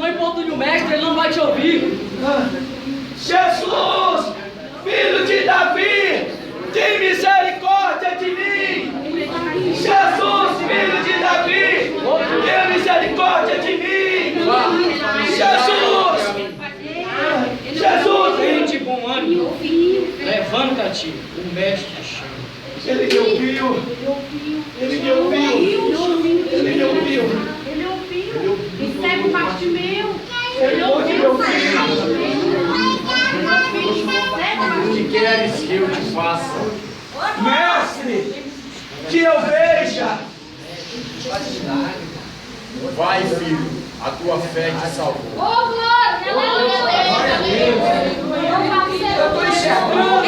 não importune o mestre, ele não vai te ouvir. Jesus, filho de Davi, tem misericórdia de mim. Jesus, filho de Davi, tem misericórdia de mim. Jesus, Jesus, Vem de bom ânimo, levanta-te, o mestre chama. ele me ouviu, ele me ouviu, ele me ouviu. E segue o Bartimeu. Ele pode me ouvir. O que queres que eu te faça? Mestre, que eu veja. Vai, filho, a tua fé te salvou. Ô, glória! Eu estou enxergando.